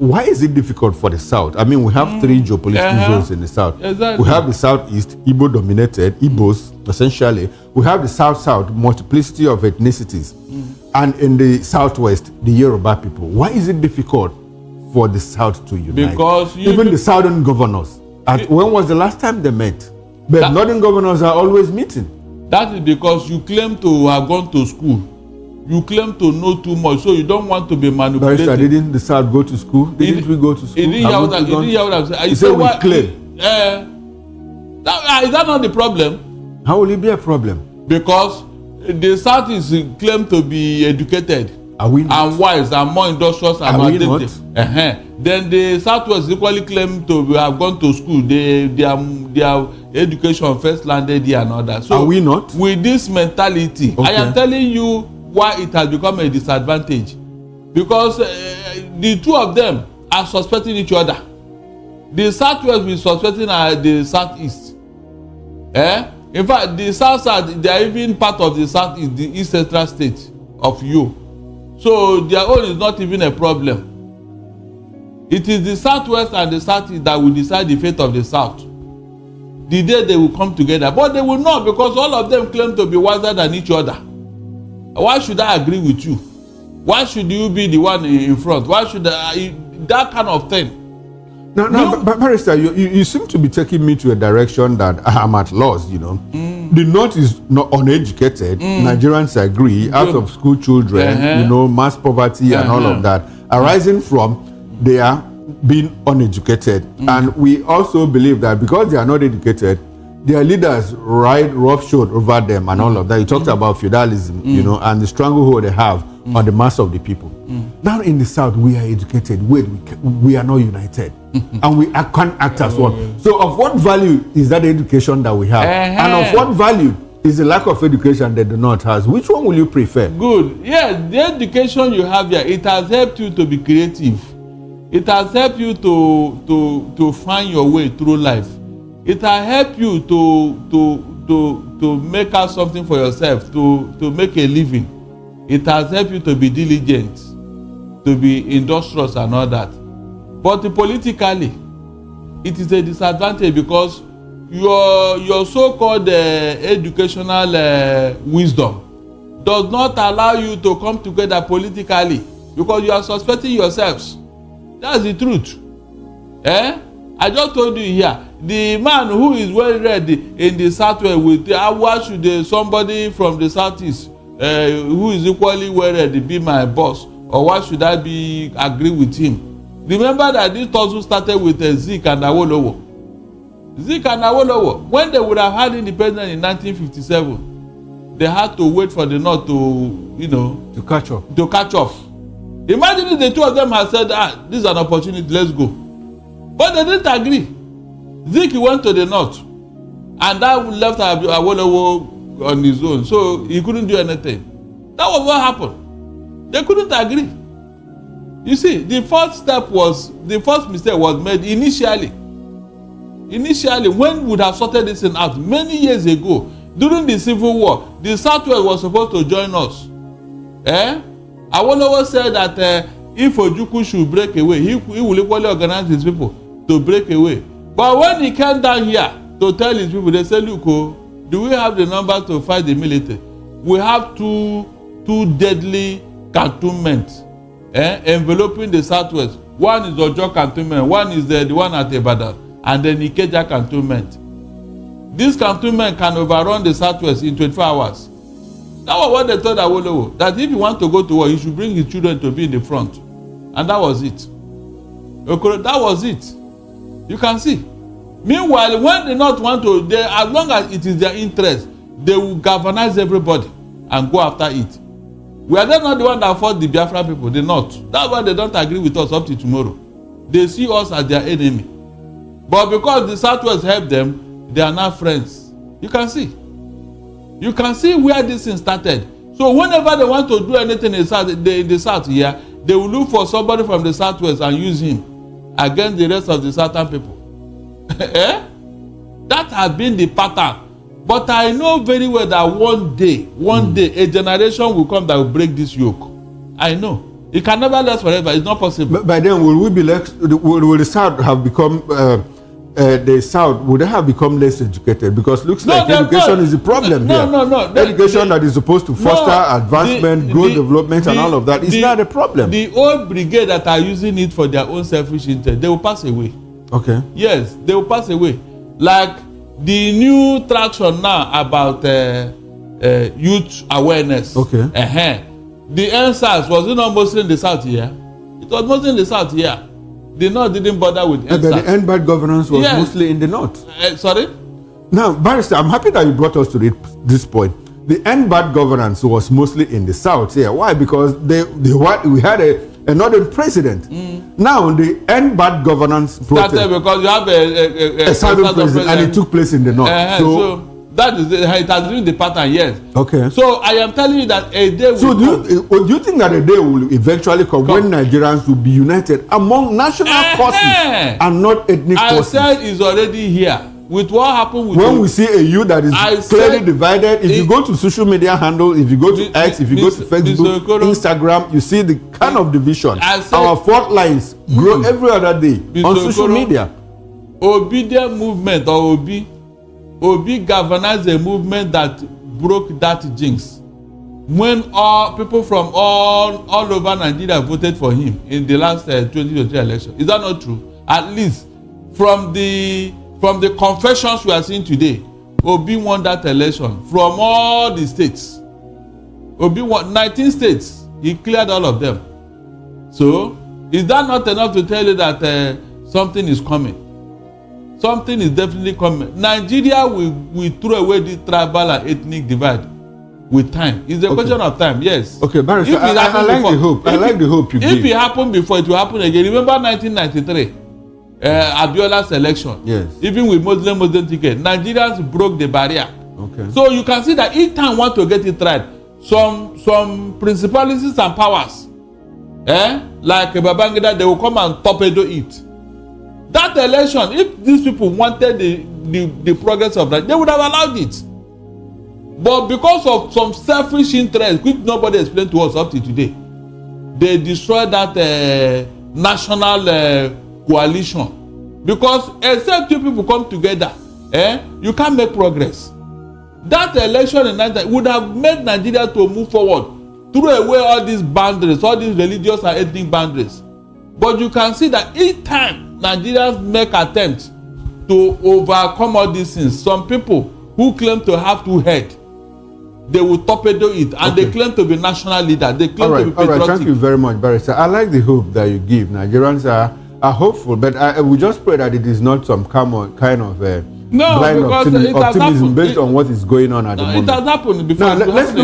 why is it difficult for the South? I mean, we have three geopolitical zones in the South. Exactly. We have the Southeast, Igbo dominated, Igbos essentially. We have the South-South, multiplicity of ethnicities. And in the Southwest, the Yoruba people. Why is it difficult for the South to unite? Because even the Southern governors, when was the last time they met? But Northern governors are always meeting. That is because you claim to have gone to school. You claim to know too much, so you don't want to be manipulated. Barrister, didn't the South go to school? Didn't we go to school? He didn't hear what I'm saying. You say we claim. Is that not the problem? How will it be a problem? Because the South is claimed to be educated. Are we not? And wise and more industrious and are we not? Then the Southwest equally claim to have gone to school. Their education first landed here and all that. So are we not? With this mentality, I am telling you why it has become a disadvantage. Because the two of them are suspecting each other. The Southwest is suspecting the Southeast. In fact, the South, they are even part of the Southeast, the East Central State of you. So their own is not even a problem. It is the Southwest and the Southeast that will decide the fate of the South. The day they will come together. But they will not, because all of them claim to be wiser than each other. Why should I agree with you? Why should you be the one in front? Why should that kind of thing? No, but Barrister, you seem to be taking me to a direction that I'm at loss, you know. The North is not uneducated. Nigerians agree, out of school children, you know, mass poverty and all of that, arising from their being uneducated. And we also believe that because they are not educated, their leaders ride roughshod over them and all of that. You talked about feudalism, you know, and the stranglehold they have on the mass of the people. Now in the South, we are educated. We are not united. And we can't act as one. So of what value is that education that we have? And of what value is the lack of education that the North has? Which one will you prefer? Good. Yes, the education you have here, it has helped you to be creative. It has helped you to find your way through life. It has helped you to make out something for yourself, to make a living. It has helped you to be diligent, to be industrious and all that. But politically, it is a disadvantage because your so-called educational wisdom does not allow you to come together politically because you are suspecting yourselves. That's the truth. I just told you here, the man who is well read in the Southwest with why should somebody from the Southeast who is equally well read be my boss, or why should I agree with him? Remember that this also started with Zik and Awolowo. Zik and Awolowo, when they would have had independence in 1957, they had to wait for the North to catch up. To catch off. Imagine if the two of them had said, this is an opportunity, let's go. But they didn't agree. Zik went to the North, and that left Awolowo on his own, so he couldn't do anything. That was what happened. They couldn't agree. You see, the first mistake was made initially. Initially, when we would have sorted this thing out many years ago, during the Civil War, the Southwest was supposed to join us. Awolowo said that if Ojukwu should break away, he will equally organize his people to break away. But when he came down here to tell his people, they said, look, do we have the numbers to fight the military? We have two deadly cantonments enveloping the Southwest. One is Ojo cantonment, one is the one at Ibadan, and then Ikeja cantonment. This cantonment can overrun the Southwest in 24 hours. That was what they told Awolowo, that if he want to go to war, he should bring his children to be in the front. And that was it. That was it. You can see. Meanwhile, when the North want to, as long as it is their interest, they will galvanize everybody and go after it. We are not the one that fought the Biafra people, the North. That's why they don't agree with us up to tomorrow. They see us as their enemy. But because the Southwest helped them, they are now friends. You can see. You can see where this thing started. So whenever they want to do anything in the South here, they will look for somebody from the Southwest and use him against the rest of the Southern people. That has been the pattern. But I know very well that one day, a generation will come that will break this yoke. I know. It can never last forever. It's not possible. But by then, will we be less? Will the South have become the South? Would they have become less educated? Because looks like education is the problem here. No. Education that is supposed to foster advancement, growth, development, and all of that is not a problem. The old brigade that are using it for their own selfish interest, they will pass away. Okay. Yes, they will pass away. Like the new traction now about youth awareness. Okay. The NSAS, was it not mostly in the South here? It was mostly in the South here. The North didn't bother with NSAS. But the end-bad governance was mostly in the North. Sorry? Now, Barrister, I'm happy that you brought us to this point. The end-bad governance was mostly in the South here. Why? Because we had a northern president. Now, the end-bad governance started because you have a southern president, and it took place in the North. So that is it has been the pattern, yes. Okay. So I am telling you that a day will come. Do you think that a day will eventually come when Nigerians will be united among national causes and not ethnic causes? I said it's already here. With what happened with when we see a youth that is clearly divided, if you go to social media handle, if you go to X, if you go to Facebook, Instagram, you see the kind of division. Our fault lines grow every other day on social media. Obedient movement or Obi galvanized a movement that broke that jinx. When all people from all over Nigeria voted for him in the last 2023 election, is that not true? At least from the confessions we are seeing today, Obi won that election from all the states. Obi won 19 states. He cleared all of them. So, is that not enough to tell you that something is coming? Something is definitely coming. Nigeria will throw away the tribal and ethnic divide with time. It's a question of time, yes. Okay, Barrister, I like the hope. I like the hope you give. If it happened before, it will happen again. Remember 1993? Abiola's election. Yes. Even with Muslim ticket, Nigerians broke the barrier. Okay. So you can see that each time want to get it right, some principalities and powers, like Babangida, they will come and torpedo it. That election, if these people wanted the progress of that, they would have allowed it. But because of some selfish interest, which nobody explained to us up to today, they destroyed that national coalition. Because except two people come together, you can't make progress. That election in Nigeria would have made Nigeria to move forward, throw away all these boundaries, all these religious and ethnic boundaries. But you can see that each time Nigerians make attempts to overcome all these things, some people who claim to have two heads, they will torpedo it, and they claim to be national leaders. They claim to be patriotic. All right, thank you very much, Barrister. I like the hope that you give. Nigerians are hopeful, but we just pray that it is not some kind of blind optimism based on what is going on at the moment. It has happened before. Now, let's look